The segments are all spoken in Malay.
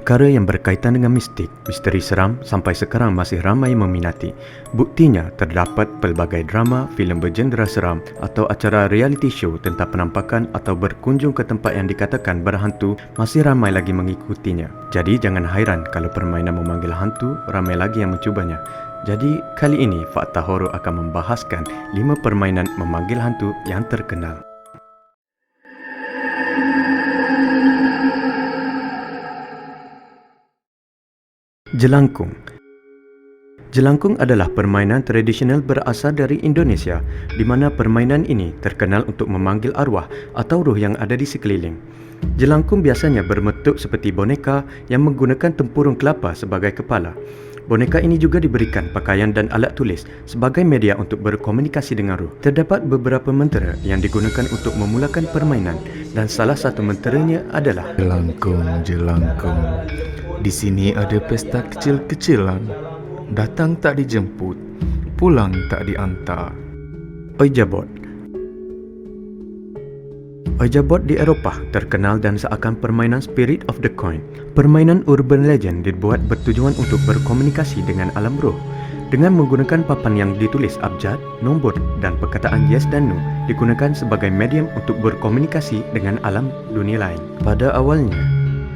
Perkara yang berkaitan dengan mistik, misteri seram sampai sekarang masih ramai meminati. Buktinya, terdapat pelbagai drama, filem bergenre seram atau acara reality show tentang penampakan atau berkunjung ke tempat yang dikatakan berhantu masih ramai lagi mengikutinya. Jadi jangan hairan kalau permainan memanggil hantu ramai lagi yang mencubanya. Jadi kali ini Fakta Horor akan membahaskan 5 permainan memanggil hantu yang terkenal. Jelangkung. Jelangkung adalah permainan tradisional berasal dari Indonesia, di mana permainan ini terkenal untuk memanggil arwah atau roh yang ada di sekeliling. Jelangkung biasanya berbentuk seperti boneka yang menggunakan tempurung kelapa sebagai kepala. Boneka ini juga diberikan pakaian dan alat tulis sebagai media untuk berkomunikasi dengan roh. Terdapat beberapa mentera yang digunakan untuk memulakan permainan dan salah satu menteranya adalah Jelangkung, jelangkung. Di sini ada pesta kecil-kecilan. Datang tak dijemput, pulang tak diantar. Ouija-board. Ouija-board di Eropah terkenal dan seakan permainan Spirit of the Coin. Permainan urban legend dibuat bertujuan untuk berkomunikasi dengan alam roh. Dengan menggunakan papan yang ditulis abjad, nombor dan perkataan yes dan no digunakan sebagai medium untuk berkomunikasi dengan alam dunia lain. Pada awalnya,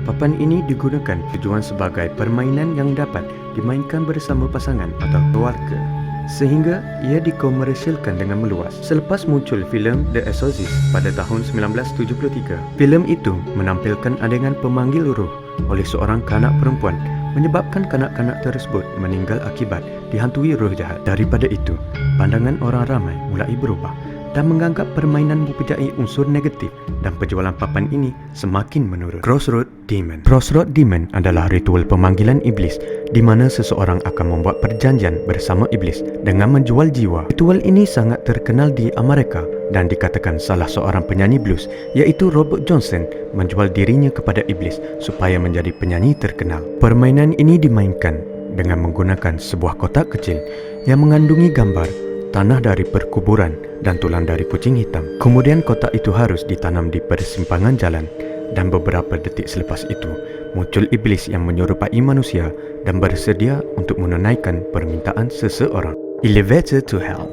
papan ini digunakan tujuan sebagai permainan yang dapat dimainkan bersama pasangan atau keluarga, sehingga ia dikomersialkan dengan meluas. Selepas muncul filem The Exorcist pada tahun 1973, filem itu menampilkan adegan pemanggil roh oleh seorang kanak perempuan, menyebabkan kanak-kanak tersebut meninggal akibat dihantui roh jahat. Daripada itu, pandangan orang ramai mulai berubah dan menganggap permainan mempunyai unsur negatif dan penjualan papan ini semakin menurun. Crossroad Demon. Crossroad Demon adalah ritual pemanggilan iblis di mana seseorang akan membuat perjanjian bersama iblis dengan menjual jiwa. Ritual ini sangat terkenal di Amerika dan dikatakan salah seorang penyanyi blues iaitu Robert Johnson menjual dirinya kepada iblis supaya menjadi penyanyi terkenal. Permainan ini dimainkan dengan menggunakan sebuah kotak kecil yang mengandungi gambar tanah dari perkuburan dan tulang dari kucing hitam. Kemudian kotak itu harus ditanam di persimpangan jalan dan beberapa detik selepas itu muncul iblis yang menyerupai manusia dan bersedia untuk menunaikan permintaan seseorang. Elevator to Hell.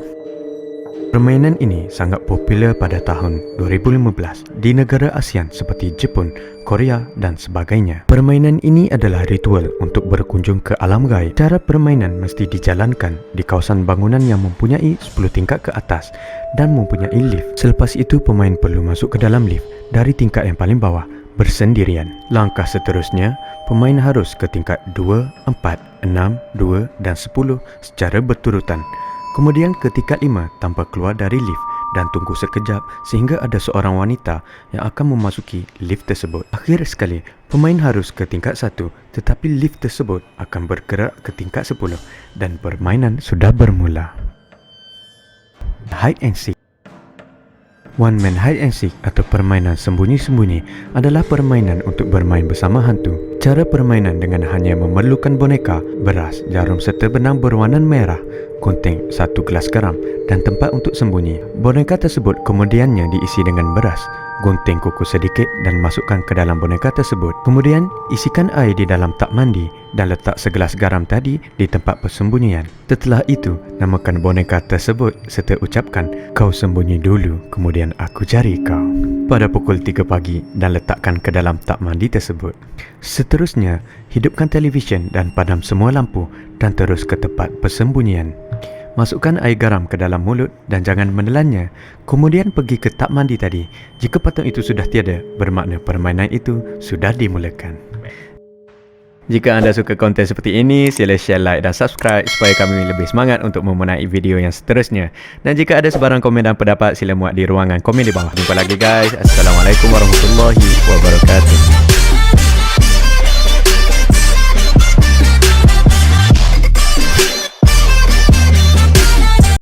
Permainan ini sangat popular pada tahun 2015 di negara ASEAN seperti Jepun, Korea dan sebagainya. Permainan ini adalah ritual untuk berkunjung ke alam gaib. Cara permainan mesti dijalankan di kawasan bangunan yang mempunyai 10 tingkat ke atas dan mempunyai lift. Selepas itu pemain perlu masuk ke dalam lift dari tingkat yang paling bawah bersendirian. Langkah seterusnya, pemain harus ke tingkat 2, 4, 6, 2 dan 10 secara berturutan. Kemudian ke tingkat 5 tanpa keluar dari lift dan tunggu sekejap sehingga ada seorang wanita yang akan memasuki lift tersebut. Akhir sekali, pemain harus ke tingkat 1 tetapi lift tersebut akan bergerak ke tingkat 10 dan permainan sudah bermula. Hide and Seek. One Man Hide and Seek atau permainan sembunyi-sembunyi adalah permainan untuk bermain bersama hantu. Cara permainan dengan hanya memerlukan boneka, beras, jarum serta benang berwarna merah, gunting, 1 gelas garam dan tempat untuk sembunyi. Boneka tersebut kemudiannya diisi dengan beras, gunting kuku sedikit dan masukkan ke dalam boneka tersebut. Kemudian isikan air di dalam tak mandi dan letak segelas garam tadi di tempat persembunyian. Setelah itu, namakan boneka tersebut serta ucapkan, "Kau sembunyi dulu, kemudian aku cari kau," pada pukul 3 pagi dan letakkan ke dalam tak mandi tersebut. Seterusnya, hidupkan televisyen dan padam semua lampu dan terus ke tempat persembunyian. Masukkan air garam ke dalam mulut dan jangan menelannya. Kemudian pergi ke tak mandi tadi. Jika patung itu sudah tiada, bermakna permainan itu sudah dimulakan. Jika anda suka konten seperti ini, sila share, like dan subscribe supaya kami lebih semangat untuk memenai video yang seterusnya. Dan jika ada sebarang komen dan pendapat, sila muat di ruangan komen di bawah. Jumpa lagi guys. Assalamualaikum warahmatullahi wabarakatuh.